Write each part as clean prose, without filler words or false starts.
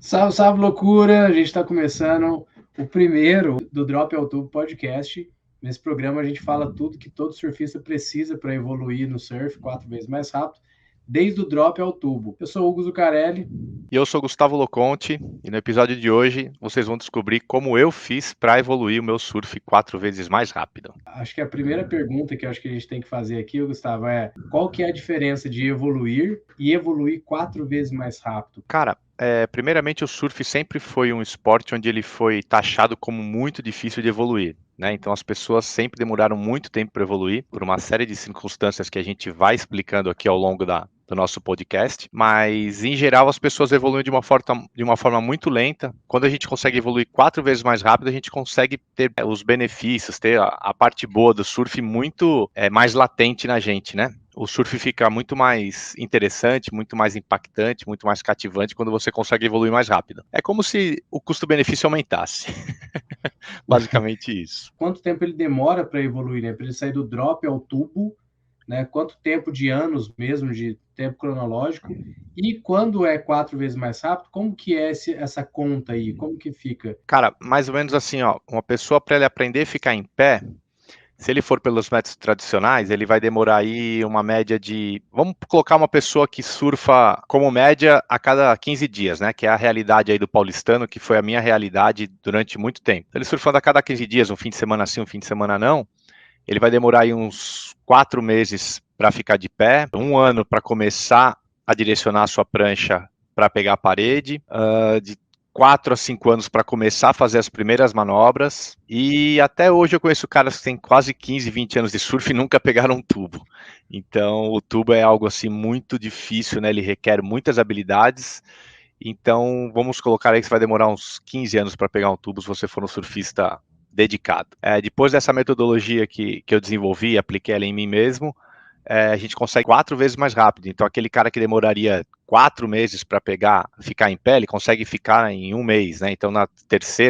Salve, salve, loucura! A gente está começando o primeiro do Drop ao Tubo podcast. Nesse programa a gente fala tudo que todo surfista precisa para evoluir no surf 4 vezes mais rápido, desde o drop ao tubo. Eu sou o Hugo Zucarelli. E eu sou Gustavo Loconte, e no episódio de hoje vocês vão descobrir como eu fiz para evoluir o meu surf 4 vezes mais rápido. Acho que a primeira pergunta que eu acho que a gente tem que fazer aqui, Gustavo, é qual que é a diferença de evoluir e evoluir 4 vezes mais rápido? Cara, primeiramente o surf sempre foi um esporte onde ele foi taxado como muito difícil de evoluir, né? Então as pessoas sempre demoraram muito tempo para evoluir, por uma série de circunstâncias que a gente vai explicando aqui ao longo do nosso podcast, mas em geral as pessoas evoluem de uma forma muito lenta. Quando a gente consegue evoluir 4 vezes mais rápido, a gente consegue ter os benefícios, ter a parte boa do surf muito mais latente na gente, né? O surf fica muito mais interessante, muito mais impactante, muito mais cativante quando você consegue evoluir mais rápido. É como se o custo-benefício aumentasse. Basicamente isso. Quanto tempo ele demora para evoluir, né? Para ele sair do drop ao tubo, né? Quanto tempo de anos mesmo, de tempo cronológico, e quando é 4 vezes mais rápido, como que é essa conta aí? Como que fica? Cara, mais ou menos assim, ó, uma pessoa para ele aprender a ficar em pé, se ele for pelos métodos tradicionais, ele vai demorar aí uma média de. Vamos colocar uma pessoa que surfa como média a cada 15 dias, né? Que é a realidade aí do paulistano, que foi a minha realidade durante muito tempo. Ele surfando a cada 15 dias, um fim de semana sim, um fim de semana não, ele vai demorar aí uns 4 meses para ficar de pé, um ano para começar a direcionar a sua prancha para pegar a parede, de 4 a 5 anos para começar a fazer as primeiras manobras, e até hoje eu conheço caras que têm quase 15, 20 anos de surf e nunca pegaram um tubo. Então o tubo é algo assim muito difícil, né? Ele requer muitas habilidades. Então vamos colocar aí que você vai demorar uns 15 anos para pegar um tubo se você for um surfista dedicado. Depois dessa metodologia que eu desenvolvi e apliquei ela em mim mesmo, a gente consegue 4 vezes mais rápido. Então, aquele cara que demoraria 4 meses para ficar em pé, ele consegue ficar em um mês, né? Então, na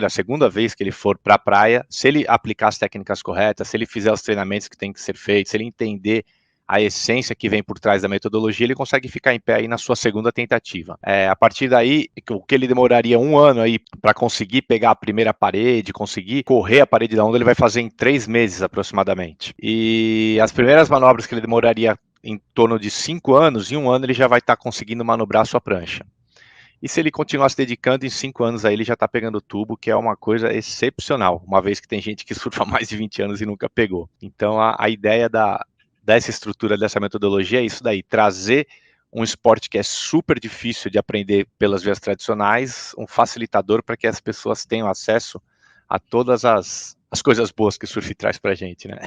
segunda vez que ele for para a praia, se ele aplicar as técnicas corretas, se ele fizer os treinamentos que tem que ser feitos, se ele entender a essência que vem por trás da metodologia, ele consegue ficar em pé aí na sua segunda tentativa. A partir daí, o que ele demoraria um ano aí para conseguir pegar a primeira parede, conseguir correr a parede da onda, ele vai fazer em 3 meses aproximadamente. E as primeiras manobras que ele demoraria em torno de 5 anos, em um ano ele já vai estar conseguindo manobrar a sua prancha. E se ele continuar se dedicando, em 5 anos aí ele já está pegando tubo, que é uma coisa excepcional, uma vez que tem gente que surfa mais de 20 anos e nunca pegou. Então a ideia dessa estrutura, dessa metodologia é isso daí, trazer um esporte que é super difícil de aprender pelas vias tradicionais, um facilitador para que as pessoas tenham acesso a todas as coisas boas que o surf traz para a gente, né?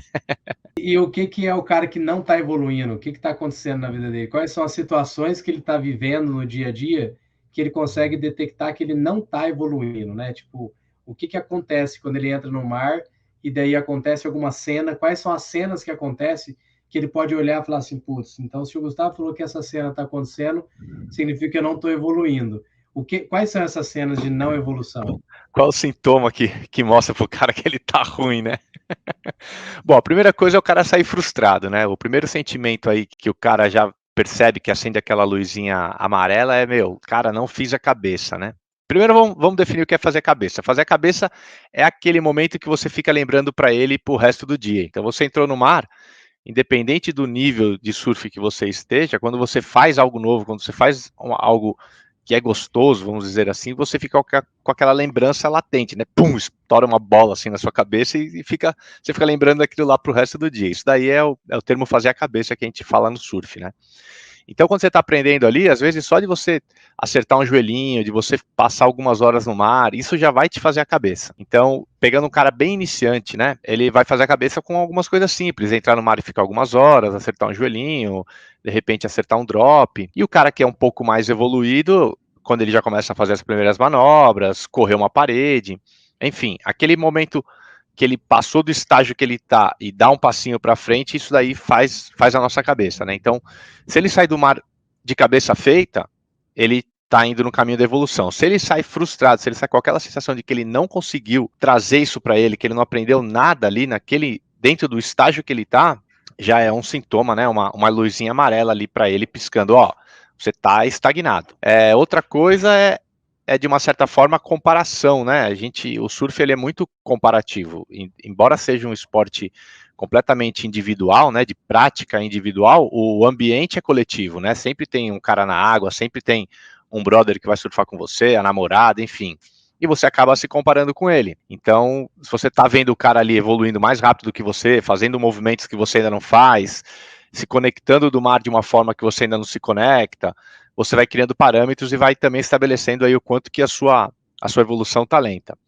E o que que é o cara que não está evoluindo? O que está acontecendo na vida dele? Quais são as situações que ele está vivendo no dia a dia que ele consegue detectar que ele não está evoluindo, né? Tipo, o que que acontece quando ele entra no mar e daí acontece alguma cena? Quais são as cenas que acontecem que ele pode olhar e falar assim, putz, então se o Gustavo falou que essa cena está acontecendo, significa que eu não estou evoluindo. Quais são essas cenas de não evolução? Qual o sintoma que mostra pro cara que ele tá ruim, né? Bom, a primeira coisa é o cara sair frustrado, né? O primeiro sentimento aí que o cara já percebe que acende aquela luzinha amarela é, meu, cara, não fiz a cabeça, né? Primeiro vamos definir o que é fazer a cabeça. Fazer a cabeça é aquele momento que você fica lembrando para ele pro resto do dia. Então você entrou no mar, independente do nível de surf que você esteja, quando você faz algo novo, quando você faz algo que é gostoso, vamos dizer assim, você fica com aquela lembrança latente, né? Pum, estoura uma bola assim na sua cabeça você fica lembrando daquilo lá pro resto do dia. Isso daí é o termo fazer a cabeça que a gente fala no surf, né? Então, quando você está aprendendo ali, às vezes só de você acertar um joelhinho, de você passar algumas horas no mar, isso já vai te fazer a cabeça. Então, pegando um cara bem iniciante, né, ele vai fazer a cabeça com algumas coisas simples, entrar no mar e ficar algumas horas, acertar um joelhinho, de repente acertar um drop. E o cara que é um pouco mais evoluído, quando ele já começa a fazer as primeiras manobras, correr uma parede, enfim, aquele momento que ele passou do estágio que ele está e dá um passinho para frente, isso daí faz a nossa cabeça, né? Então, se ele sai do mar de cabeça feita, ele está indo no caminho da evolução. Se ele sai frustrado, se ele sai com aquela sensação de que ele não conseguiu trazer isso para ele, que ele não aprendeu nada ali dentro do estágio que ele está, já é um sintoma, né? Uma luzinha amarela ali para ele piscando, ó, você está estagnado. Outra coisa é de uma certa forma comparação, né? O surf ele é muito comparativo, embora seja um esporte completamente individual, né, de prática individual, o ambiente é coletivo, né? Sempre tem um cara na água, sempre tem um brother que vai surfar com você, a namorada, enfim. E você acaba se comparando com ele. Então, se você está vendo o cara ali evoluindo mais rápido que você, fazendo movimentos que você ainda não faz, se conectando do mar de uma forma que você ainda não se conecta, você vai criando parâmetros e vai também estabelecendo aí o quanto que a sua evolução está lenta.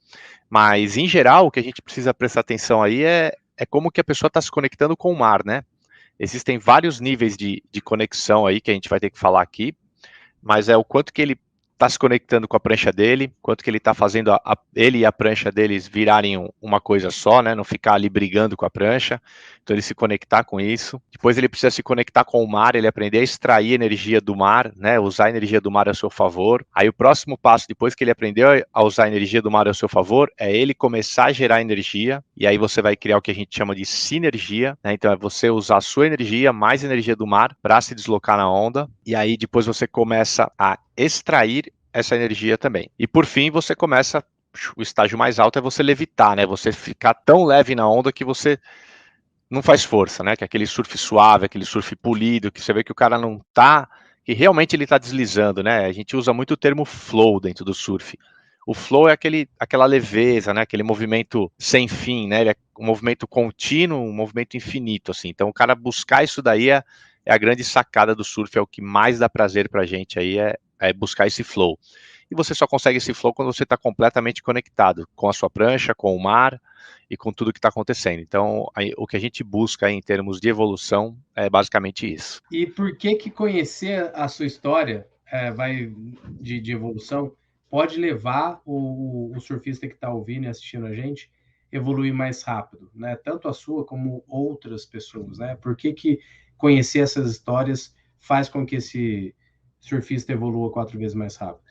Mas, em geral, o que a gente precisa prestar atenção aí é como que a pessoa está se conectando com o mar, né? Existem vários níveis de conexão aí que a gente vai ter que falar aqui, mas é o quanto que ele está se conectando com a prancha dele, quanto que ele está fazendo ele e a prancha deles virarem uma coisa só, né? Não ficar ali brigando com a prancha. Então ele se conectar com isso. Depois ele precisa se conectar com o mar, ele aprender a extrair energia do mar, né? Usar a energia do mar a seu favor. Aí o próximo passo, depois que ele aprendeu a usar a energia do mar a seu favor, é ele começar a gerar energia. E aí você vai criar o que a gente chama de sinergia, né? Então é você usar a sua energia mais energia do mar para se deslocar na onda. E aí depois você começa a extrair essa energia também. E por fim, você começa, o estágio mais alto é você levitar, né? Você ficar tão leve na onda que você não faz força, né? Que é aquele surf suave, aquele surf polido, que você vê que o cara não tá, que realmente ele tá deslizando, né? A gente usa muito o termo flow dentro do surf. O flow é aquela leveza, né? Aquele movimento sem fim, né? Ele é um movimento contínuo, um movimento infinito, assim. Então, o cara buscar isso daí é a grande sacada do surf, é o que mais dá prazer pra gente aí, é buscar esse flow. E você só consegue esse flow quando você está completamente conectado com a sua prancha, com o mar e com tudo que está acontecendo. Então, aí, o que a gente busca aí, em termos de evolução é basicamente isso. E por que que conhecer a sua história de evolução pode levar o surfista que está ouvindo e assistindo a gente evoluir mais rápido, né? Tanto a sua como outras pessoas, né? Por que que conhecer essas histórias faz com que esse surfista evolua 4 vezes mais rápido?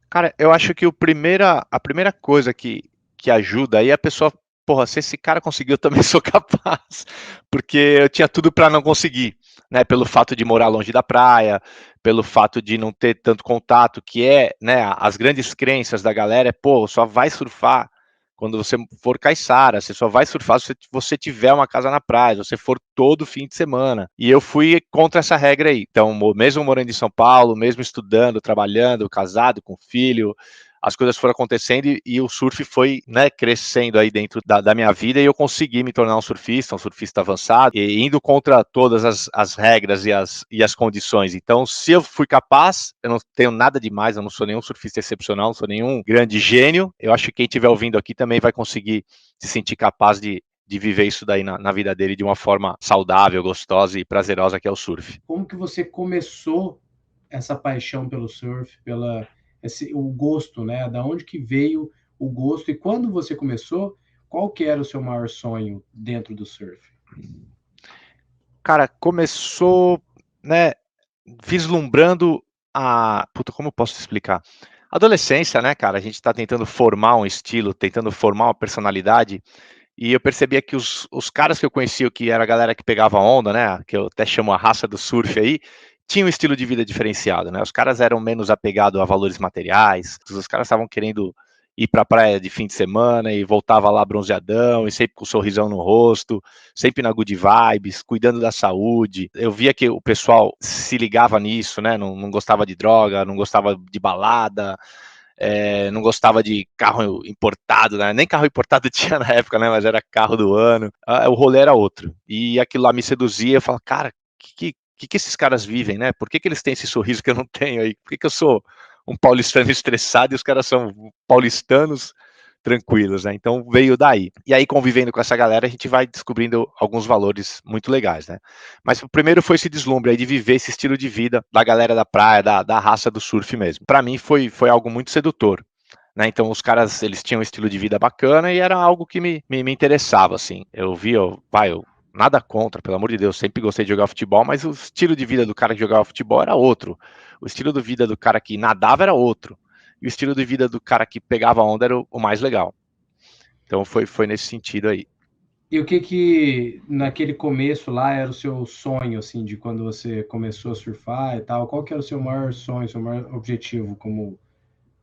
Cara, eu acho que a primeira coisa que ajuda aí é a pessoa, porra, se esse cara conseguiu, eu também sou capaz. Porque eu tinha tudo para não conseguir, né? Pelo fato de morar longe da praia, pelo fato de não ter tanto contato, que é, né, as grandes crenças da galera é, pô, só vai surfar quando você for caiçara, você só vai surfar se você tiver uma casa na praia, se você for todo fim de semana. E eu fui contra essa regra aí. Então, mesmo morando em São Paulo, mesmo estudando, trabalhando, casado, com filho, as coisas foram acontecendo e o surf foi, né, crescendo aí dentro da minha vida e eu consegui me tornar um surfista avançado, e indo contra todas as regras e as condições. Então, se eu fui capaz, eu não tenho nada demais, eu não sou nenhum surfista excepcional, não sou nenhum grande gênio. Eu acho que quem estiver ouvindo aqui também vai conseguir se sentir capaz de viver isso daí na vida dele de uma forma saudável, gostosa e prazerosa, que é o surf. Como que você começou essa paixão pelo surf, o gosto, né? Da onde que veio o gosto e quando você começou, qual que era o seu maior sonho dentro do surf? Cara, começou, né, vislumbrando puta, como eu posso explicar? Adolescência, né, cara? A gente tá tentando formar um estilo, tentando formar uma personalidade, e eu percebia que os caras que eu conhecia, que era a galera que pegava onda, né, que eu até chamo a raça do surf aí, tinham um estilo de vida diferenciado, né? Os caras eram menos apegados a valores materiais, os caras estavam querendo ir para a praia de fim de semana e voltava lá bronzeadão e sempre com um sorrisão no rosto, sempre na good vibes, cuidando da saúde. Eu via que o pessoal se ligava nisso, né? Não gostava de droga, não gostava de balada, não gostava de carro importado, né? Nem carro importado tinha na época, né? Mas era carro do ano. O rolê era outro. E aquilo lá me seduzia. Eu falava, cara, que esses caras vivem, né? Por que eles têm esse sorriso que eu não tenho aí? Por que eu sou um paulistano estressado e os caras são paulistanos tranquilos, né? Então veio daí. E aí, convivendo com essa galera, a gente vai descobrindo alguns valores muito legais, né? Mas o primeiro foi esse deslumbre aí de viver esse estilo de vida da galera da praia, da raça do surf mesmo. Para mim foi algo muito sedutor. Né, então os caras, eles tinham um estilo de vida bacana e era algo que me interessava, assim. Eu via, eu nada contra, pelo amor de Deus, sempre gostei de jogar futebol, mas o estilo de vida do cara que jogava futebol era outro. O estilo de vida do cara que nadava era outro. E o estilo de vida do cara que pegava onda era o mais legal. Então foi nesse sentido aí. E o que que naquele começo lá era o seu sonho, assim, de quando você começou a surfar e tal? Qual que era o seu maior sonho, seu maior objetivo como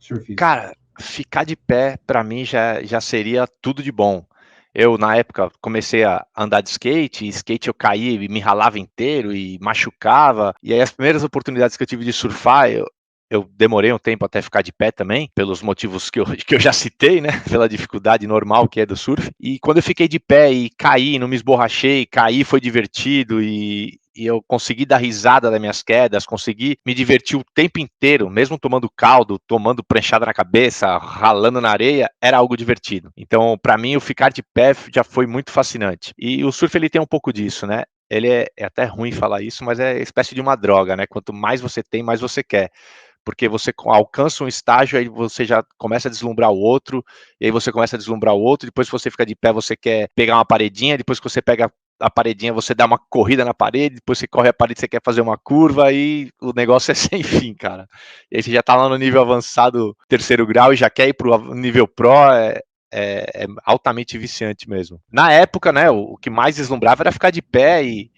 surfista? Cara, ficar de pé pra mim já seria tudo de bom. Eu, na época, comecei a andar de skate, e skate eu caía e me ralava inteiro e machucava. E aí as primeiras oportunidades que eu tive de surfar, eu demorei um tempo até ficar de pé também, pelos motivos que eu já citei, né? Pela dificuldade normal que é do surf. E quando eu fiquei de pé e caí, não me esborrachei, caí foi divertido e eu consegui dar risada das minhas quedas, consegui me divertir o tempo inteiro, mesmo tomando caldo, tomando pranchada na cabeça, ralando na areia, era algo divertido. Então, para mim, o ficar de pé já foi muito fascinante. E o surf, ele tem um pouco disso, né? Ele é até ruim falar isso, mas é espécie de uma droga, né? Quanto mais você tem, mais você quer. Porque você alcança um estágio, aí você já começa a deslumbrar o outro, e aí você começa a deslumbrar o outro, depois que você fica de pé, você quer pegar uma paredinha, depois que você pega a paredinha, você dá uma corrida na parede, depois você corre a parede, você quer fazer uma curva, aí o negócio é sem fim, cara. E aí você já tá lá no nível avançado, terceiro grau, e já quer ir pro nível pro, é altamente viciante mesmo. Na época, né, o que mais deslumbrava era ficar de pé e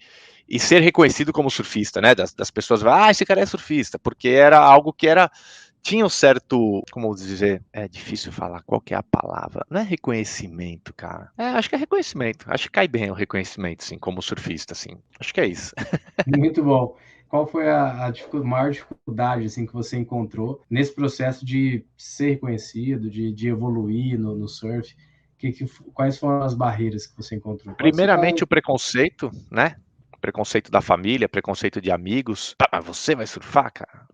ser reconhecido como surfista, né? Das pessoas, esse cara é surfista, porque era algo que tinha um certo, como dizer, é difícil falar, qual que é a palavra? Não é reconhecimento, cara. Acho que é reconhecimento. Acho que cai bem o reconhecimento, assim, como surfista, assim. Acho que é isso. Muito bom. Qual foi a maior dificuldade assim, que você encontrou nesse processo de ser reconhecido, de evoluir no surf? Quais foram as barreiras que você encontrou? Pode citar. Primeiramente o preconceito, né? Preconceito da família, preconceito de amigos. Mas você vai surfar, cara?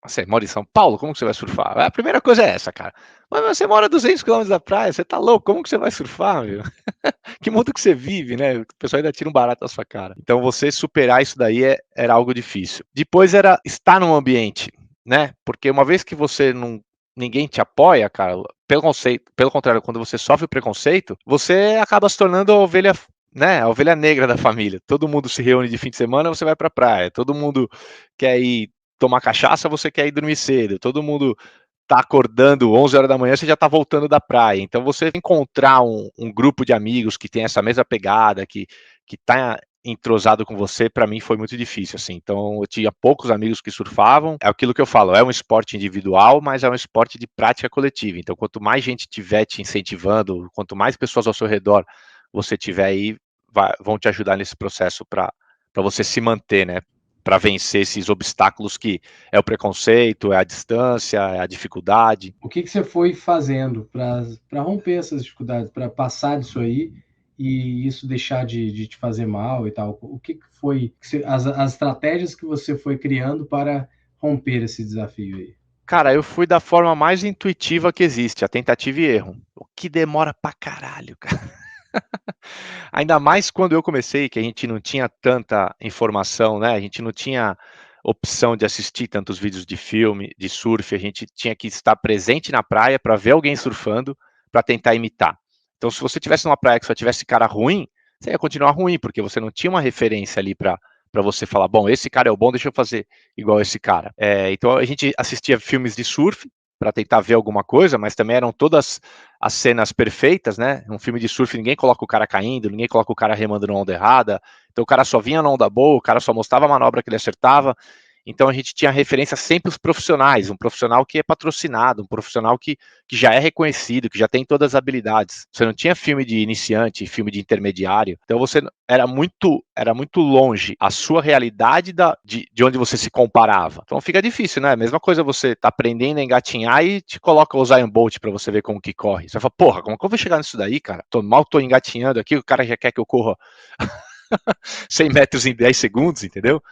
Você mora em São Paulo, como que você vai surfar? A primeira coisa é essa, cara. Mas você mora a 200 quilômetros da praia, você tá louco? Como que você vai surfar, meu? Que mundo que você vive, né? O pessoal ainda tira um barato da sua cara. Então você superar isso daí era algo difícil. Depois era estar num ambiente, né? Porque uma vez que você não ninguém te apoia, cara, pelo contrário, quando você sofre o preconceito, você acaba se tornando a ovelha, né, a ovelha negra da família. Todo mundo se reúne de fim de semana, você vai pra praia. Todo mundo quer ir tomar cachaça, você quer ir dormir cedo. Todo mundo tá acordando 11 horas da manhã, você já tá voltando da praia. Então você encontrar um grupo de amigos que tem essa mesma pegada, que tá entrosado com você, para mim foi muito difícil, assim. Então eu tinha poucos amigos que surfavam. É aquilo que eu falo, é um esporte individual, mas é um esporte de prática coletiva. Então quanto mais gente tiver te incentivando, quanto mais pessoas ao seu redor você tiver aí, vão te ajudar nesse processo para você se manter, né? Para vencer esses obstáculos que é o preconceito, é a distância, é a dificuldade. O que você foi fazendo para romper essas dificuldades, para passar disso aí e isso deixar de te fazer mal e tal? O que foi as estratégias que você foi criando para romper esse desafio aí? Cara, eu fui da forma mais intuitiva que existe, a tentativa e erro. O que demora pra caralho, cara. Ainda mais quando eu comecei, que a gente não tinha tanta informação, né? A gente não tinha opção de assistir tantos vídeos de filme, de surf, a gente tinha que estar presente na praia para ver alguém surfando, para tentar imitar. Então, se você tivesse numa praia que só tivesse cara ruim, você ia continuar ruim, porque você não tinha uma referência ali para você falar, bom, esse cara é o bom, deixa eu fazer igual esse cara. Então a gente assistia filmes de surf para tentar ver alguma coisa, mas também eram todas as cenas perfeitas, né? Um filme de surf, ninguém coloca o cara caindo, ninguém coloca o cara remando na onda errada. Então o cara só vinha na onda boa, o cara só mostrava a manobra que ele acertava. Então a gente tinha referência sempre os profissionais, um profissional que é patrocinado, um profissional que já é reconhecido, que já tem todas as habilidades. Você não tinha filme de iniciante, filme de intermediário. Então você era muito longe a sua realidade de onde você se comparava. Então fica difícil, né? A mesma coisa você tá aprendendo a engatinhar e te coloca o Usain Bolt para você ver como que corre. Você vai falar, porra, como que eu vou chegar nisso daí, cara? Mal tô engatinhando aqui, o cara já quer que eu corra 100 metros em 10 segundos, entendeu?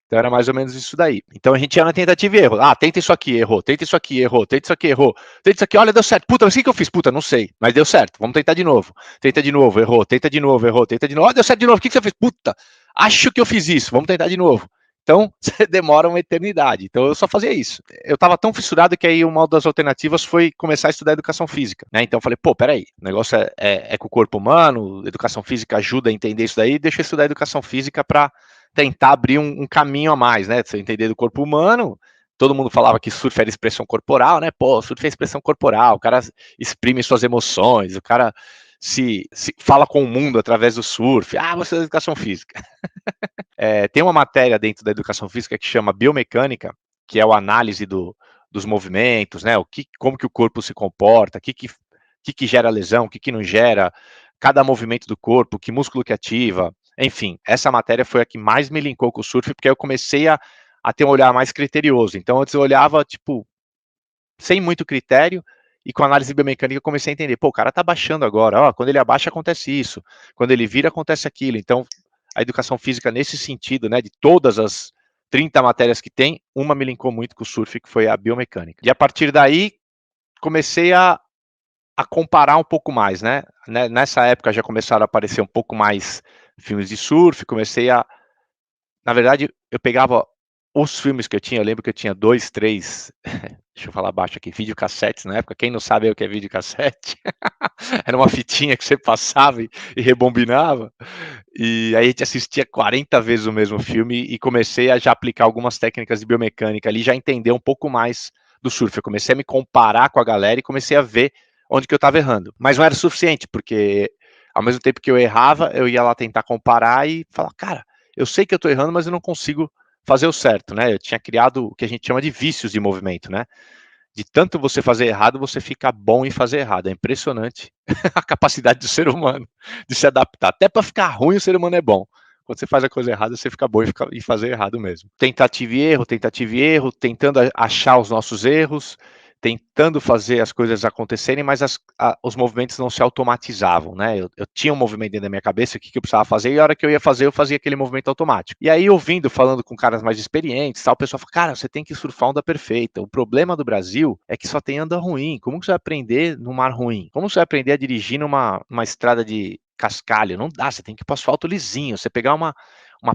Então era mais ou menos isso daí. Então a gente ia na tentativa e erro. Tenta isso aqui, errou. Tenta isso aqui, errou. Tenta isso aqui, errou. Tenta isso aqui, olha, deu certo. Puta, mas o que eu fiz? Puta, não sei. Mas deu certo. Vamos tentar de novo. Tenta de novo, errou. Tenta de novo, errou. Tenta de novo. Deu certo de novo. O que você fez? Puta, acho que eu fiz isso. Vamos tentar de novo. Então, você demora uma eternidade. Então, eu só fazia isso. Eu estava tão fissurado que aí uma das alternativas foi começar a estudar educação física, né? Então, eu falei, pô, peraí, o negócio é com o corpo humano, educação física ajuda a entender isso daí, deixa eu estudar educação física para tentar abrir um caminho a mais, né? Você entender do corpo humano. Todo mundo falava que surf era expressão corporal, né? Pô, surf é expressão corporal, o cara exprime suas emoções, o cara se fala com o mundo através do surf. Você é da educação física. Tem uma matéria dentro da educação física que chama biomecânica, que é a análise dos movimentos, né? Como que o corpo se comporta, que gera lesão, o que não gera, cada movimento do corpo, que músculo que ativa, enfim, essa matéria foi a que mais me linkou com o surf, porque eu comecei a ter um olhar mais criterioso. Então, antes eu olhava, tipo, sem muito critério, e com análise biomecânica eu comecei a entender, pô, o cara tá baixando agora, ó, quando ele abaixa acontece isso, quando ele vira acontece aquilo. Então, a educação física nesse sentido, né, de todas as 30 matérias que tem, uma me linkou muito com o surf, que foi a biomecânica. E a partir daí, comecei a comparar um pouco mais, né? Nessa época já começaram a aparecer um pouco mais filmes de surf, na verdade, eu pegava os filmes que eu tinha, eu lembro que eu tinha 2, 3, deixa eu falar baixo aqui, videocassetes na época, quem não sabe o que é videocassete, era uma fitinha que você passava e rebobinava, e aí a gente assistia 40 vezes o mesmo filme e comecei a já aplicar algumas técnicas de biomecânica ali, já entender um pouco mais do surf, eu comecei a me comparar com a galera e comecei a ver onde que eu estava errando, mas não era suficiente, porque ao mesmo tempo que eu errava, eu ia lá tentar comparar e falar, cara, eu sei que eu estou errando, mas eu não consigo fazer o certo, né? Eu tinha criado o que a gente chama de vícios de movimento, né? De tanto você fazer errado, você fica bom em fazer errado. É impressionante a capacidade do ser humano de se adaptar. Até para ficar ruim, o ser humano é bom. Quando você faz a coisa errada, você fica bom em fazer errado mesmo. Tentativa e erro, tentando achar os nossos erros, tentando fazer as coisas acontecerem, mas os movimentos não se automatizavam, né? Eu tinha um movimento dentro da minha cabeça, o que eu precisava fazer, e a hora que eu ia fazer, eu fazia aquele movimento automático. E aí, falando com caras mais experientes, tal, o pessoal fala, cara, você tem que surfar onda perfeita. O problema do Brasil é que só tem onda ruim. Como que você vai aprender no mar ruim? Como você vai aprender a dirigir numa estrada de cascalho? Não dá, você tem que ir para asfalto lisinho, você pegar uma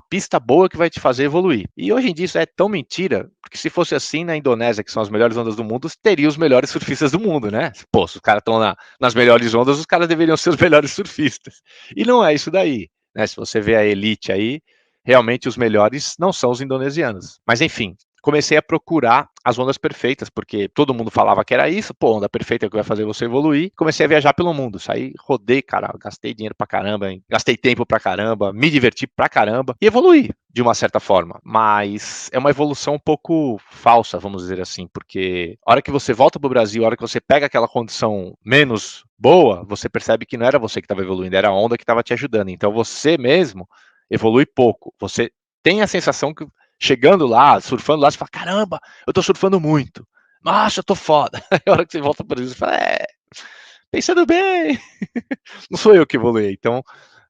pista boa que vai te fazer evoluir. E hoje em dia isso é tão mentira, porque se fosse assim na Indonésia, que são as melhores ondas do mundo, teria os melhores surfistas do mundo, né? Pô, se os caras estão nas melhores ondas, os caras deveriam ser os melhores surfistas. E não é isso daí, né? Se você vê a elite aí, realmente os melhores não são os indonesianos. Mas enfim, comecei a procurar as ondas perfeitas, porque todo mundo falava que era isso, pô, onda perfeita é o que vai fazer você evoluir. Comecei a viajar pelo mundo, saí, rodei, cara, gastei dinheiro pra caramba, hein? Gastei tempo pra caramba, me diverti pra caramba e evoluí de uma certa forma, mas é uma evolução um pouco falsa, vamos dizer assim, porque a hora que você volta pro Brasil, a hora que você pega aquela condição menos boa, você percebe que não era você que estava evoluindo, era a onda que estava te ajudando. Então você mesmo evolui pouco. Você tem a sensação que chegando lá, surfando lá, você fala, caramba, eu tô surfando muito. Nossa, eu tô foda. Aí a hora que você volta para o Brasil, você fala, pensando bem, não sou eu que evoluí. Então,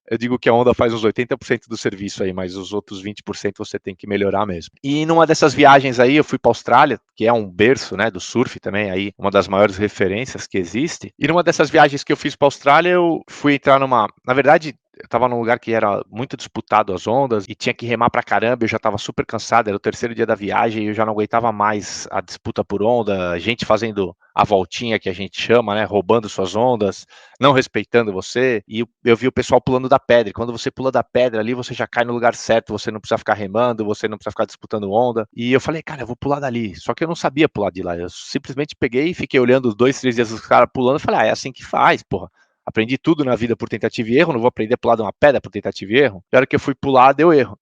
eu digo que a onda faz uns 80% do serviço aí, mas os outros 20% você tem que melhorar mesmo. E numa dessas viagens aí, eu fui para a Austrália, que é um berço, né, do surf também, aí uma das maiores referências que existe. E numa dessas viagens que eu fiz para a Austrália, eu fui entrar na verdade, eu tava num lugar que era muito disputado as ondas e tinha que remar pra caramba, eu já tava super cansado, era o terceiro dia da viagem e eu já não aguentava mais a disputa por onda, gente fazendo a voltinha que a gente chama, né, roubando suas ondas, não respeitando você, e eu vi o pessoal pulando da pedra, e quando você pula da pedra ali, você já cai no lugar certo, você não precisa ficar remando, você não precisa ficar disputando onda, e eu falei, cara, eu vou pular dali, só que eu não sabia pular de lá, eu simplesmente peguei e fiquei olhando os 2, 3 dias dos caras pulando, e falei, é assim que faz, porra. Aprendi tudo na vida por tentativa e erro, não vou aprender a pular de uma pedra por tentativa e erro. E a hora que eu fui pular, deu erro.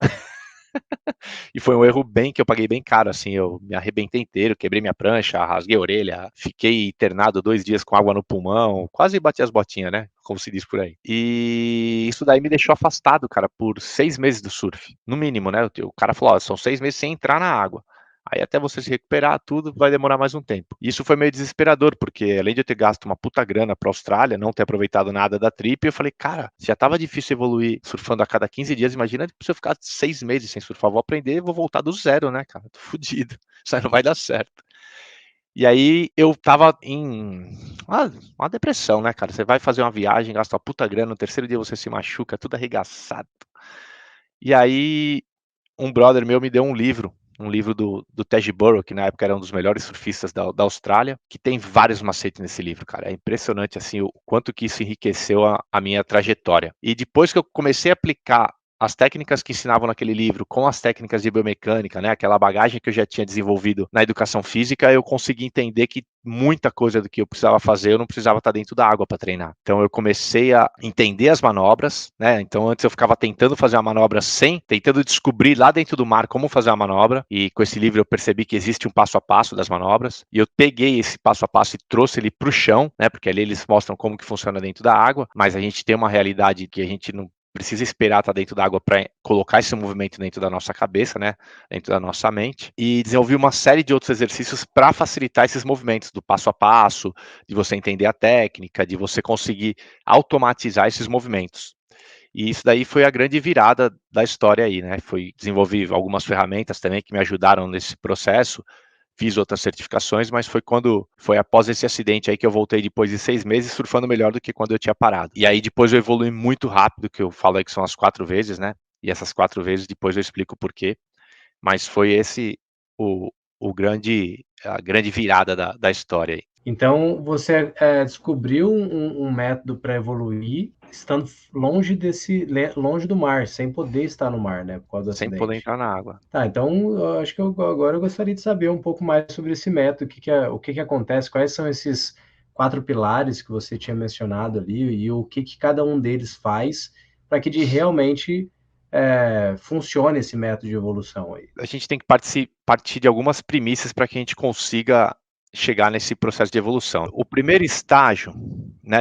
E foi um erro que eu paguei bem caro, assim, eu me arrebentei inteiro, quebrei minha prancha, rasguei a orelha, fiquei internado 2 dias com água no pulmão, quase bati as botinhas, né, como se diz por aí. E isso daí me deixou afastado, cara, por 6 meses do surf, no mínimo, né, o cara falou, ó, são 6 meses sem entrar na água. Aí até você se recuperar tudo vai demorar mais um tempo. E isso foi meio desesperador, porque além de eu ter gasto uma puta grana pra Austrália, não ter aproveitado nada da trip, eu falei, cara, já tava difícil evoluir surfando a cada 15 dias, imagina se eu ficar 6 meses sem surfar, vou aprender, vou voltar do zero, né, cara? Tô fudido. Isso aí não vai dar certo. E aí eu tava em uma depressão, né, cara? Você vai fazer uma viagem, gasta uma puta grana, no terceiro dia você se machuca, tudo arregaçado. E aí um brother meu me deu um livro do Tej Burrow, que na época era um dos melhores surfistas da Austrália, que tem vários macetes nesse livro, cara. É impressionante, assim, o quanto que isso enriqueceu a minha trajetória. E depois que eu comecei a aplicar as técnicas que ensinavam naquele livro com as técnicas de biomecânica, né, aquela bagagem que eu já tinha desenvolvido na educação física, eu consegui entender que muita coisa do que eu precisava fazer, eu não precisava estar dentro da água para treinar. Então eu comecei a entender as manobras, né? Então antes eu ficava tentando fazer uma manobra tentando descobrir lá dentro do mar como fazer uma manobra, e com esse livro eu percebi que existe um passo a passo das manobras, e eu peguei esse passo a passo e trouxe ele para o chão, né? Porque ali eles mostram como que funciona dentro da água, mas a gente tem uma realidade que a gente não precisa esperar estar dentro da água para colocar esse movimento dentro da nossa cabeça, né, dentro da nossa mente, e desenvolvi uma série de outros exercícios para facilitar esses movimentos do passo a passo, de você entender a técnica, de você conseguir automatizar esses movimentos. E isso daí foi a grande virada da história aí, né? Desenvolvi algumas ferramentas também que me ajudaram nesse processo, fiz outras certificações, mas foi após esse acidente aí que eu voltei depois de 6 meses surfando melhor do que quando eu tinha parado. E aí depois eu evolui muito rápido, que eu falo aí que são as 4 vezes, né? E essas 4 vezes depois eu explico o porquê. Mas foi esse o, a grande virada da história aí. Então, você descobriu um método para evoluir, estando longe do mar, sem poder estar no mar, né, por causa do Sem poder acidente. entrar na água. Tá, então eu acho que agora eu gostaria de saber um pouco mais sobre esse método, o que que acontece, quais são esses 4 pilares que você tinha mencionado ali e o que que cada um deles faz para que realmente funcione esse método de evolução aí. A gente tem que partir de algumas premissas para que a gente consiga chegar nesse processo de evolução. O primeiro estágio, né,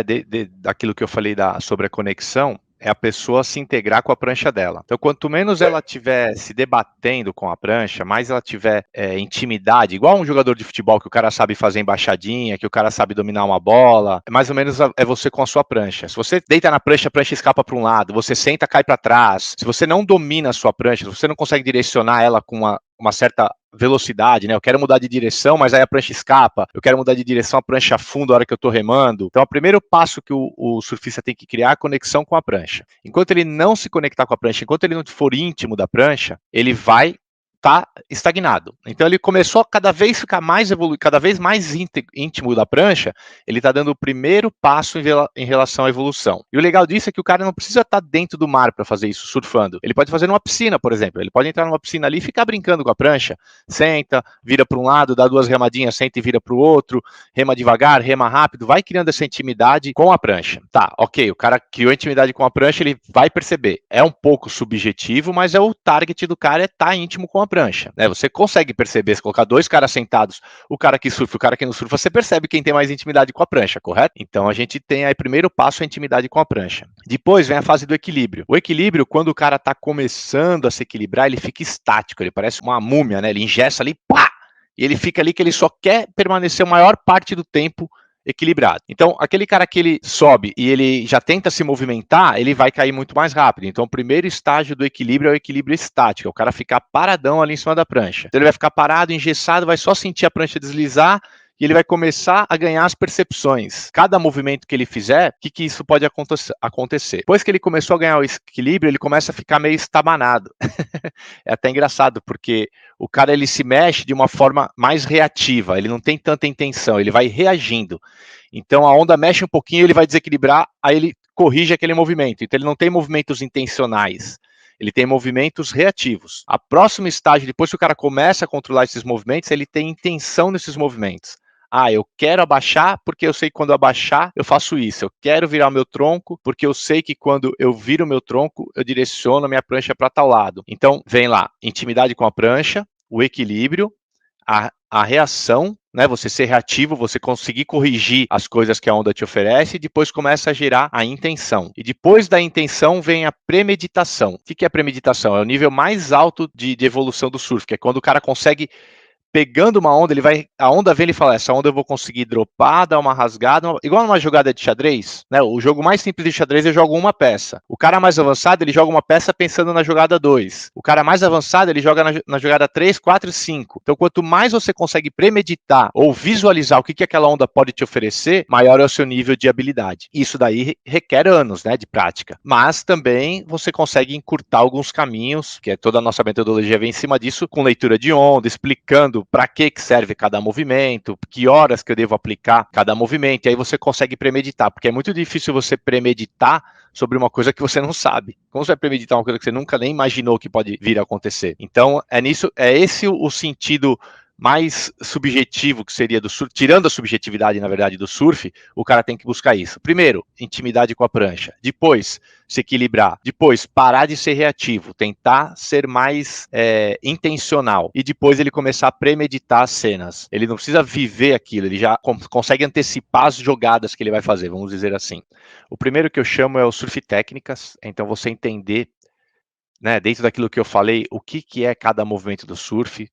daquilo que eu falei sobre a conexão, é a pessoa se integrar com a prancha dela. Então, quanto menos ela tiver se debatendo com a prancha, mais ela tiver intimidade, igual um jogador de futebol que o cara sabe fazer embaixadinha, que o cara sabe dominar uma bola, mais ou menos é você com a sua prancha. Se você deita na prancha, a prancha escapa para um lado, você senta, cai para trás. Se você não domina a sua prancha, se você não consegue direcionar ela com uma certa velocidade, né? Eu quero mudar de direção, mas aí a prancha escapa. Eu quero mudar de direção, a prancha afunda a hora que eu estou remando. Então, o primeiro passo que o surfista tem que criar é a conexão com a prancha. Enquanto ele não se conectar com a prancha, enquanto ele não for íntimo da prancha, ele vai estar estagnado. Então ele começou a cada vez ficar mais evoluído, cada vez mais íntimo da prancha, ele está dando o primeiro passo em relação à evolução. E o legal disso é que o cara não precisa estar dentro do mar para fazer isso, surfando. Ele pode fazer numa piscina, por exemplo. Ele pode entrar numa piscina ali e ficar brincando com a prancha. Senta, vira para um lado, dá 2 remadinhas, senta e vira para o outro, rema devagar, rema rápido, vai criando essa intimidade com a prancha. Tá, ok, o cara criou intimidade com a prancha, ele vai perceber. É um pouco subjetivo, mas é o target do cara, é estar íntimo com a prancha, né? Você consegue perceber, se colocar 2 caras sentados, o cara que surfa e o cara que não surfa, você percebe quem tem mais intimidade com a prancha, correto? Então a gente tem aí, primeiro passo, a intimidade com a prancha. Depois vem a fase do equilíbrio. O equilíbrio, quando o cara tá começando a se equilibrar, ele fica estático, ele parece uma múmia, né? Ele engessa ali, pá! E ele fica ali que ele só quer permanecer a maior parte do tempo equilibrado. Então, aquele cara que ele sobe e ele já tenta se movimentar, ele vai cair muito mais rápido. Então, o primeiro estágio do equilíbrio é o equilíbrio estático, é o cara ficar paradão ali em cima da prancha. Então, ele vai ficar parado, engessado, vai só sentir a prancha deslizar e ele vai começar a ganhar as percepções. Cada movimento que ele fizer, o que isso pode acontecer? Depois que ele começou a ganhar o equilíbrio, ele começa a ficar meio estabanado. É até engraçado, porque o cara ele se mexe de uma forma mais reativa, ele não tem tanta intenção, ele vai reagindo. Então a onda mexe um pouquinho, ele vai desequilibrar, aí ele corrige aquele movimento. Então ele não tem movimentos intencionais, ele tem movimentos reativos. A próxima estágio, depois que o cara começa a controlar esses movimentos, ele tem intenção nesses movimentos. Ah, eu quero abaixar porque eu sei que quando eu abaixar eu faço isso. Eu quero virar o meu tronco porque eu sei que quando eu viro o meu tronco eu direciono a minha prancha para tal lado. Então vem lá, intimidade com a prancha, o equilíbrio, a reação, né? Você ser reativo, você conseguir corrigir as coisas que a onda te oferece e depois começa a gerar a intenção. E depois da intenção vem a premeditação. O que é a premeditação? É o nível mais alto de evolução do surf, que é quando o cara consegue pegando uma onda, a onda vem e fala, essa onda eu vou conseguir dropar, dar uma rasgada, igual numa jogada de xadrez, né? O jogo mais simples de xadrez eu jogo uma peça. O cara mais avançado, ele joga uma peça pensando na jogada 2. O cara mais avançado, ele joga na jogada 3, 4 e 5. Então, quanto mais você consegue premeditar ou visualizar o que aquela onda pode te oferecer, maior é o seu nível de habilidade. Isso daí requer anos, né, de prática. Mas também você consegue encurtar alguns caminhos, que é toda a nossa metodologia vem em cima disso, com leitura de onda, explicando para que serve cada movimento, que horas que eu devo aplicar cada movimento, e aí você consegue premeditar, porque é muito difícil você premeditar sobre uma coisa que você não sabe. Como você vai premeditar uma coisa que você nunca nem imaginou que pode vir a acontecer? Então, é esse o sentido mais subjetivo que seria do surf, tirando a subjetividade, na verdade, do surf, o cara tem que buscar isso. Primeiro, intimidade com a prancha. Depois, se equilibrar. Depois, parar de ser reativo, tentar ser mais intencional. E depois ele começar a premeditar as cenas. Ele não precisa viver aquilo, ele já consegue antecipar as jogadas que ele vai fazer, vamos dizer assim. O primeiro que eu chamo é o surf técnicas, então você entender, né, dentro daquilo que eu falei, o que é cada movimento do surf,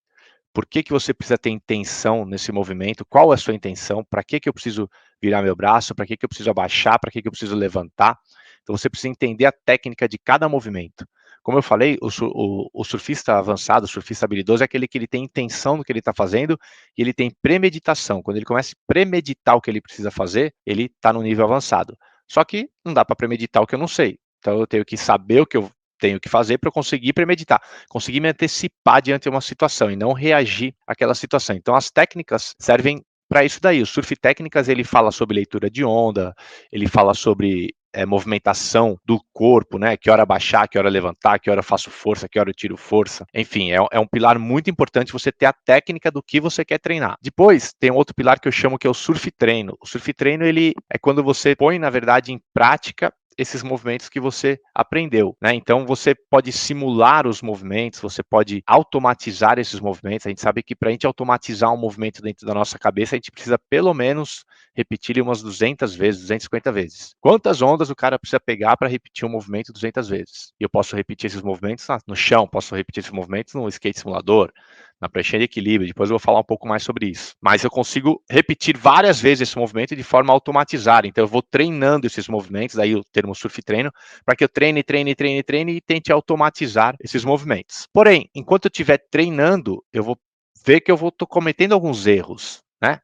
por que você precisa ter intenção nesse movimento, qual é a sua intenção, para que eu preciso virar meu braço, para que eu preciso abaixar, para que eu preciso levantar. Então você precisa entender a técnica de cada movimento. Como eu falei, o surfista avançado, o surfista habilidoso é aquele que ele tem intenção no que ele está fazendo e ele tem premeditação. Quando ele começa a premeditar o que ele precisa fazer, ele está no nível avançado. Só que não dá para premeditar o que eu não sei. Então eu tenho que saber o que eu tenho que fazer para eu conseguir premeditar, conseguir me antecipar diante de uma situação e não reagir àquela situação. Então as técnicas servem para isso daí. O surf técnicas ele fala sobre leitura de onda, ele fala sobre movimentação do corpo, né? Que hora baixar, que hora levantar, que hora eu faço força, que hora eu tiro força. Enfim, é um pilar muito importante você ter a técnica do que você quer treinar. Depois, tem um outro pilar que eu chamo que é o surf treino. O surf treino, ele é quando você põe, na verdade, em prática esses movimentos que você aprendeu, né? Então você pode simular os movimentos, você pode automatizar esses movimentos. A gente sabe que para a gente automatizar um movimento dentro da nossa cabeça, a gente precisa pelo menos repetir ele umas 200 vezes, 250 vezes. Quantas ondas o cara precisa pegar para repetir um movimento 200 vezes? E eu posso repetir esses movimentos no chão, posso repetir esses movimentos no skate simulador, na pranchinha de equilíbrio, depois eu vou falar um pouco mais sobre isso. Mas eu consigo repetir várias vezes esse movimento de forma automatizada, então eu vou treinando esses movimentos, daí o termo surf treino, para que eu treine e tente automatizar esses movimentos. Porém, enquanto eu estiver treinando, eu vou ver que eu vou cometendo alguns erros, né?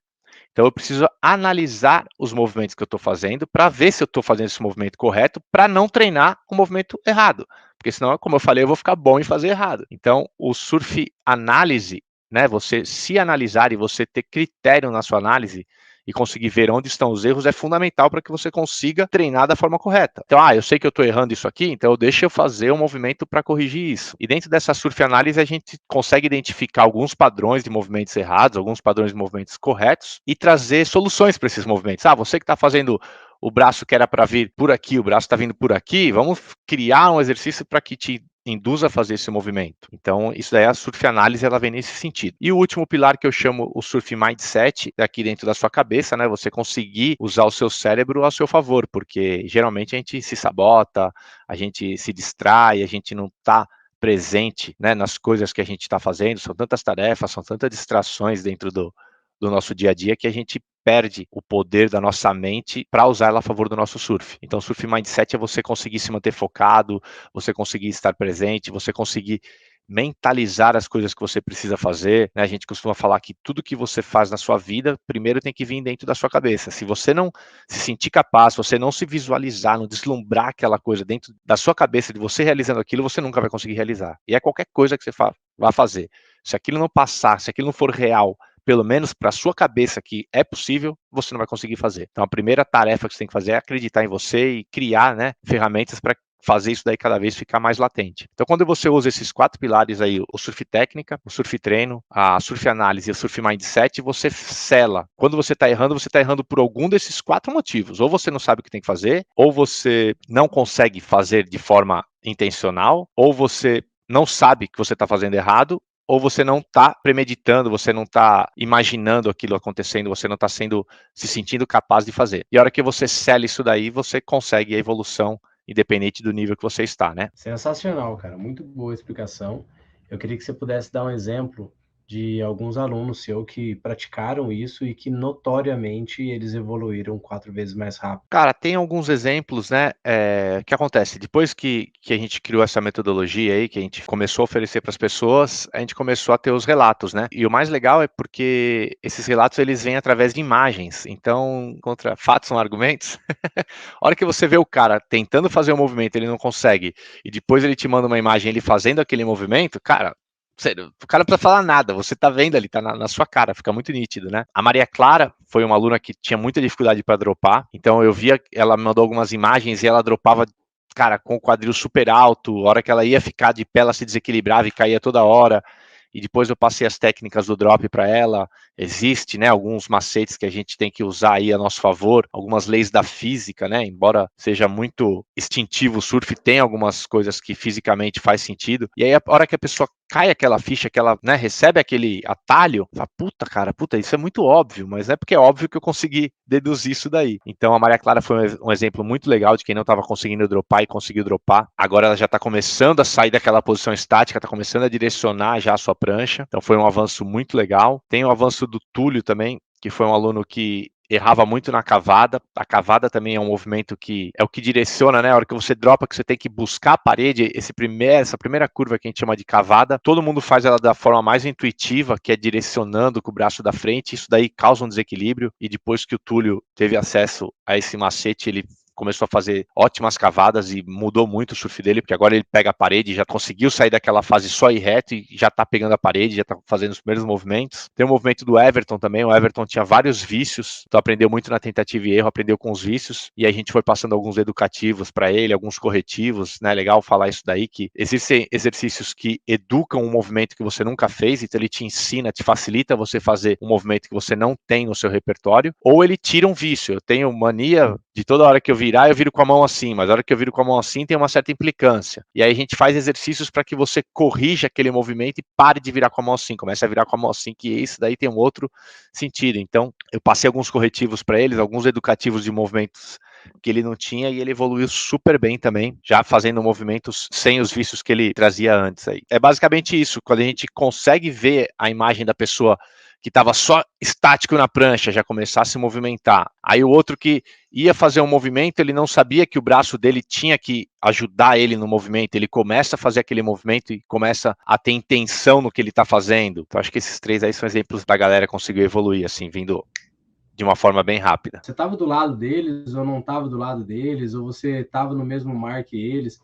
Então eu preciso analisar os movimentos que eu estou fazendo para ver se eu estou fazendo esse movimento correto, para não treinar com o movimento errado. Porque senão, como eu falei, eu vou ficar bom em fazer errado. Então, o surf análise, né? Você se analisar e você ter critério na sua análise e conseguir ver onde estão os erros é fundamental para que você consiga treinar da forma correta. Então, eu sei que eu estou errando isso aqui, então deixa eu fazer um movimento para corrigir isso. E dentro dessa surf análise, a gente consegue identificar alguns padrões de movimentos errados, alguns padrões de movimentos corretos e trazer soluções para esses movimentos. Você que está fazendo o braço que era para vir por aqui, o braço está vindo por aqui, vamos criar um exercício para que te induz a fazer esse movimento. Então, isso daí, a surf análise, ela vem nesse sentido. E o último pilar que eu chamo o surf mindset, daqui dentro da sua cabeça, né? Você conseguir usar o seu cérebro ao seu favor, porque geralmente a gente se sabota, a gente se distrai, a gente não está presente, né, nas coisas que a gente está fazendo, são tantas tarefas, são tantas distrações dentro do nosso dia a dia que a gente perde o poder da nossa mente para usar ela a favor do nosso surf. Então, o surf mindset é você conseguir se manter focado, você conseguir estar presente, você conseguir mentalizar as coisas que você precisa fazer, né? A gente costuma falar que tudo que você faz na sua vida, primeiro tem que vir dentro da sua cabeça. Se você não se sentir capaz, se você não se visualizar, não deslumbrar aquela coisa dentro da sua cabeça, de você realizando aquilo, você nunca vai conseguir realizar. E é qualquer coisa que você vá fazer. Se aquilo não passar, se aquilo não for real, pelo menos para a sua cabeça que é possível, você não vai conseguir fazer. Então, a primeira tarefa que você tem que fazer é acreditar em você e criar, né, ferramentas para fazer isso daí cada vez ficar mais latente. Então, quando você usa esses 4 pilares aí, o surf técnica, o surf treino, a surf análise e o surf mindset, você sela. Quando você está errando por algum desses 4 motivos. Ou você não sabe o que tem que fazer, ou você não consegue fazer de forma intencional, ou você não sabe que você está fazendo errado, ou você não está premeditando, você não está imaginando aquilo acontecendo, você não está se sentindo capaz de fazer. E a hora que você sela isso daí, você consegue a evolução independente do nível que você está, né? Sensacional, cara. Muito boa explicação. Eu queria que você pudesse dar um exemplo de alguns alunos seus que praticaram isso e que notoriamente eles evoluíram 4 vezes mais rápido. Cara, tem alguns exemplos, né? Que acontece depois que a gente criou essa metodologia aí, que a gente começou a oferecer para as pessoas, a gente começou a ter os relatos, né? E o mais legal é porque esses relatos eles vêm através de imagens. Então, contra fatos são argumentos. A hora que você vê o cara tentando fazer um movimento, ele não consegue, e depois ele te manda uma imagem ele fazendo aquele movimento, cara, o cara não precisa falar nada, você tá vendo ali, tá na sua cara, fica muito nítido, né? A Maria Clara foi uma aluna que tinha muita dificuldade para dropar, então eu via, ela me mandou algumas imagens e ela dropava, cara, com o quadril super alto, a hora que ela ia ficar de pé, ela se desequilibrava e caía toda hora. E depois eu passei as técnicas do drop para ela. Existe, né, alguns macetes que a gente tem que usar aí a nosso favor, algumas leis da física, né, embora seja muito instintivo o surf, tem algumas coisas que fisicamente faz sentido. E aí a hora que a pessoa cai aquela ficha, que ela, né, recebe aquele atalho, fala, puta, cara, puta, isso é muito óbvio, mas é porque é óbvio que eu consegui deduzir isso daí. Então a Maria Clara foi um exemplo muito legal de quem não estava conseguindo dropar e conseguiu dropar. Agora ela já está começando a sair daquela posição estática, está começando a direcionar já a sua prancha, então foi um avanço muito legal. Tem o avanço do Túlio também, que foi um aluno que errava muito na cavada. A cavada também é um movimento que é o que direciona, né? A hora que você dropa, que você tem que buscar a parede, essa primeira curva que a gente chama de cavada, todo mundo faz ela da forma mais intuitiva, que é direcionando com o braço da frente. Isso daí causa um desequilíbrio. E depois que o Túlio teve acesso a esse macete, ele começou a fazer ótimas cavadas e mudou muito o surf dele, porque agora ele pega a parede, já conseguiu sair daquela fase só ir reto e já tá pegando a parede, já tá fazendo os primeiros movimentos. Tem o movimento do Everton também, o Everton tinha vários vícios, então aprendeu muito na tentativa e erro, aprendeu com os vícios, e a gente foi passando alguns educativos para ele, alguns corretivos, né, legal falar isso daí, que existem exercícios que educam um movimento que você nunca fez, então ele te ensina, te facilita você fazer um movimento que você não tem no seu repertório, ou ele tira um vício. Eu tenho mania de toda hora que eu virar, eu viro com a mão assim, mas a hora que eu viro com a mão assim tem uma certa implicância. E aí a gente faz exercícios para que você corrija aquele movimento e pare de virar com a mão assim, comece a virar com a mão assim, que isso daí tem um outro sentido. Então, eu passei alguns corretivos para eles, alguns educativos de movimentos que ele não tinha, e ele evoluiu super bem também, já fazendo movimentos sem os vícios que ele trazia antes aí. É basicamente isso, quando a gente consegue ver a imagem da pessoa que estava só estático na prancha, já começar a se movimentar. Aí o outro que ia fazer um movimento, ele não sabia que o braço dele tinha que ajudar ele no movimento, ele começa a fazer aquele movimento e começa a ter intenção no que ele está fazendo. Então acho que esses três aí são exemplos da galera que conseguiu evoluir, assim, vindo de uma forma bem rápida. Você estava do lado deles ou não estava do lado deles, ou você estava no mesmo mar que eles?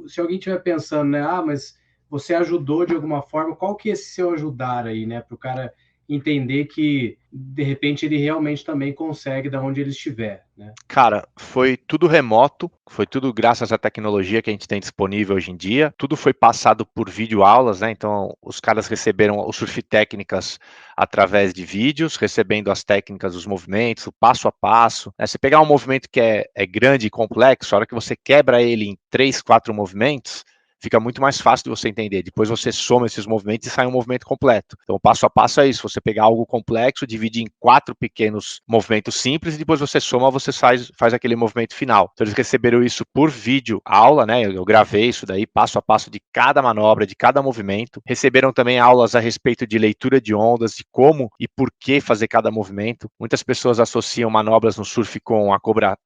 Se alguém estiver pensando, né, mas você ajudou de alguma forma, qual que é esse seu ajudar aí, né, para o cara entender que, de repente, ele realmente também consegue da onde ele estiver, né? Cara, foi tudo remoto, foi tudo graças à tecnologia que a gente tem disponível hoje em dia. Tudo foi passado por videoaulas, né? Então, os caras receberam o Surf Técnicas através de vídeos, recebendo as técnicas, os movimentos, o passo a passo, né? Você pegar um movimento que é grande e complexo, a hora que você quebra ele em 3, 4 movimentos, fica muito mais fácil de você entender. Depois você soma esses movimentos e sai um movimento completo. Então, o passo a passo é isso: você pegar algo complexo, dividir em 4 pequenos movimentos simples, e depois você soma, você faz aquele movimento final. Então, eles receberam isso por vídeo aula, né? Eu gravei isso daí, passo a passo de cada manobra, de cada movimento. Receberam também aulas a respeito de leitura de ondas, de como e por que fazer cada movimento. Muitas pessoas associam manobras no surf com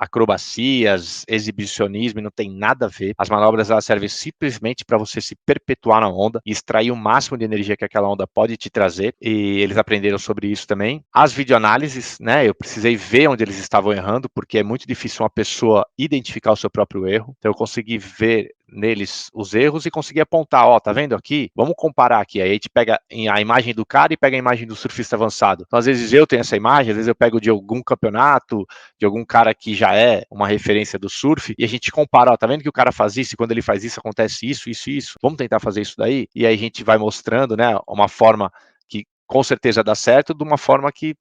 acrobacias, exibicionismo, e não tem nada a ver. As manobras, elas servem simplesmente para você se perpetuar na onda e extrair o máximo de energia que aquela onda pode te trazer, e eles aprenderam sobre isso também. As videoanálises, né, eu precisei ver onde eles estavam errando, porque é muito difícil uma pessoa identificar o seu próprio erro, então eu consegui ver neles os erros e conseguir apontar, ó, tá vendo aqui? Vamos comparar aqui. Aí a gente pega a imagem do cara e pega a imagem do surfista avançado. Então, às vezes eu tenho essa imagem, às vezes eu pego de algum campeonato, de algum cara que já é uma referência do surf, e a gente compara, ó, tá vendo que o cara faz isso, e quando ele faz isso, acontece isso, isso, isso. Vamos tentar fazer isso daí? E aí a gente vai mostrando, né, uma forma que com certeza dá certo, de uma forma que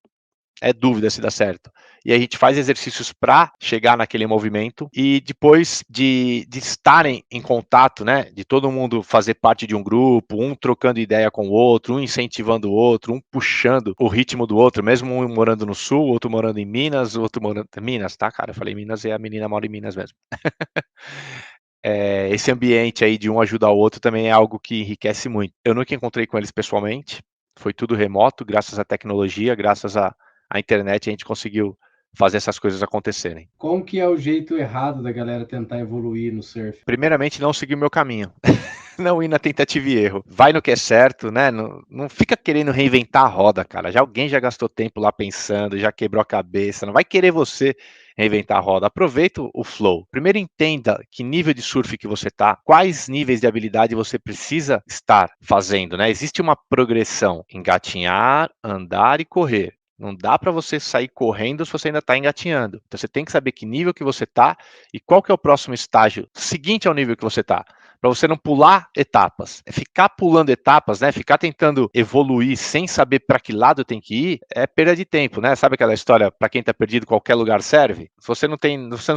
é dúvida se dá certo. E a gente faz exercícios para chegar naquele movimento, e depois de estarem em contato, né, de todo mundo fazer parte de um grupo, um trocando ideia com o outro, um incentivando o outro, um puxando o ritmo do outro, mesmo um morando no sul, outro morando em Minas, outro morando em Minas, tá, cara? Eu falei Minas e a menina mora em Minas mesmo. Esse ambiente aí de um ajudar o outro também é algo que enriquece muito. Eu nunca encontrei com eles pessoalmente, foi tudo remoto, graças à tecnologia, graças à internet, a gente conseguiu fazer essas coisas acontecerem. Como que é o jeito errado da galera tentar evoluir no surf? Primeiramente, não seguir o meu caminho. não ir na tentativa e erro. Vai no que é certo, né? Não fica querendo reinventar a roda, cara. Alguém já gastou tempo lá pensando, já quebrou a cabeça. Não vai querer você reinventar a roda. Aproveita o flow. Primeiro entenda que nível de surf que você tá, quais níveis de habilidade você precisa estar fazendo, né? Existe uma progressão: engatinhar, andar e correr. Não dá para você sair correndo se você ainda está engatinhando. Então você tem que saber que nível que você está e qual que é o próximo estágio seguinte ao nível que você está, para você não pular etapas. É ficar pulando etapas, né? Ficar tentando evoluir sem saber para que lado tem que ir, é perda de tempo, né? Sabe aquela história, para quem está perdido, qualquer lugar serve? Se você não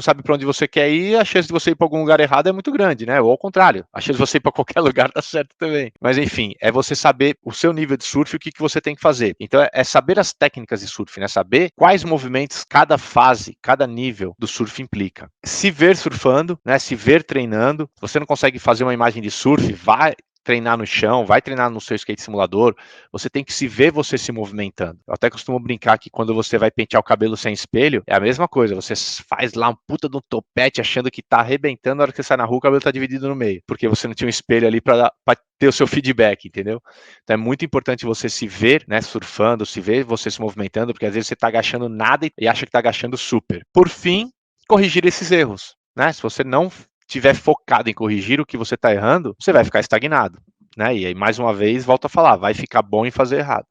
sabe para onde você quer ir, a chance de você ir para algum lugar errado é muito grande, né? Ou ao contrário, a chance de você ir para qualquer lugar dá certo também. Mas enfim, é você saber o seu nível de surf e o que você tem que fazer. Então é saber as técnicas de surf, né? Saber quais movimentos cada fase, cada nível do surf implica. Se ver surfando, né? Se ver treinando. Você não consegue fazer uma imagem de surf, vai treinar no chão, vai treinar no seu skate simulador, você tem que se ver você se movimentando. Eu até costumo brincar que quando você vai pentear o cabelo sem espelho, é a mesma coisa, você faz lá um puta de um topete achando que tá arrebentando, na hora que você sai na rua o cabelo tá dividido no meio, porque você não tinha um espelho ali para ter o seu feedback, entendeu? Então é muito importante você se ver, né, surfando, se ver você se movimentando, porque às vezes você tá agachando nada e acha que tá agachando super. Por fim, corrigir esses erros, né? Se você não tiver focado em corrigir o que você está errando, você vai ficar estagnado, né? E aí, mais uma vez, volto a falar, vai ficar bom em fazer errado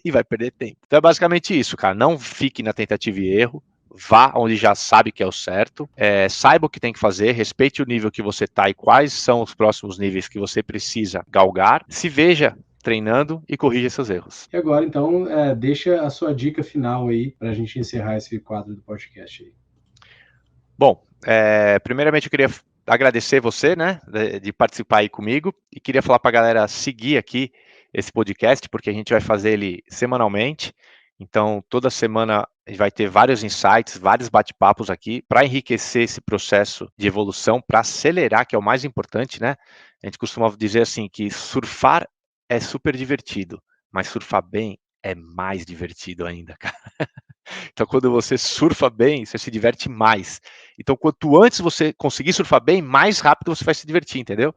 e vai perder tempo. Então é basicamente isso, cara. Não fique na tentativa e erro. Vá onde já sabe que é o certo, saiba o que tem que fazer, respeite o nível que você está e quais são os próximos níveis que você precisa galgar, se veja treinando e corrija seus erros. E agora, então, deixa a sua dica final aí para a gente encerrar esse quadro do podcast aí. Bom, primeiramente eu queria agradecer você, né, de participar aí comigo, e queria falar para a galera seguir aqui esse podcast, porque a gente vai fazer ele semanalmente. Então, toda semana a gente vai ter vários insights, vários bate-papos aqui para enriquecer esse processo de evolução, para acelerar, que é o mais importante, né? A gente costuma dizer assim que surfar é super divertido, mas surfar bem é mais divertido ainda, cara. Então, quando você surfa bem, você se diverte mais. Então, quanto antes você conseguir surfar bem, mais rápido você vai se divertir, entendeu?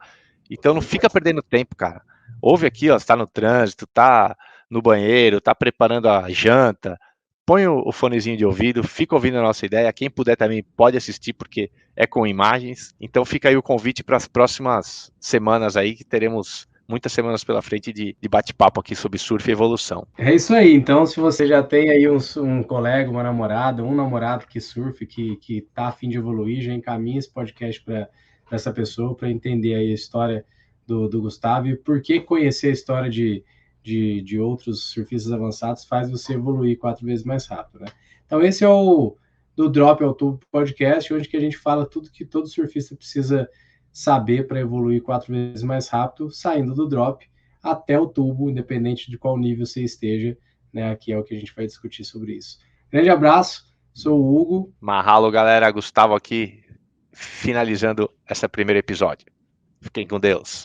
Então, não fica perdendo tempo, cara. Ouve aqui, ó, está no trânsito, tá no banheiro, tá preparando a janta, põe o fonezinho de ouvido, fica ouvindo a nossa ideia. Quem puder também pode assistir, porque é com imagens. Então, fica aí o convite para as próximas semanas aí, que teremos muitas semanas pela frente de bate-papo aqui sobre surf e evolução. É isso aí. Então, se você já tem aí um colega, uma namorada, um namorado que surfa, que tá a fim de evoluir, já encaminha esse podcast para essa pessoa, para entender aí a história do Gustavo e por que conhecer a história de outros surfistas avançados faz você evoluir 4 vezes mais rápido, né? Então, esse é o do Drop ao Tubo podcast, onde que a gente fala tudo que todo surfista precisa saber para evoluir 4 vezes mais rápido, saindo do drop até o tubo, independente de qual nível você esteja, né? Aqui é o que a gente vai discutir sobre isso. Grande abraço, sou o Hugo. Mahalo, galera. Gustavo aqui, finalizando esse primeiro episódio. Fiquem com Deus.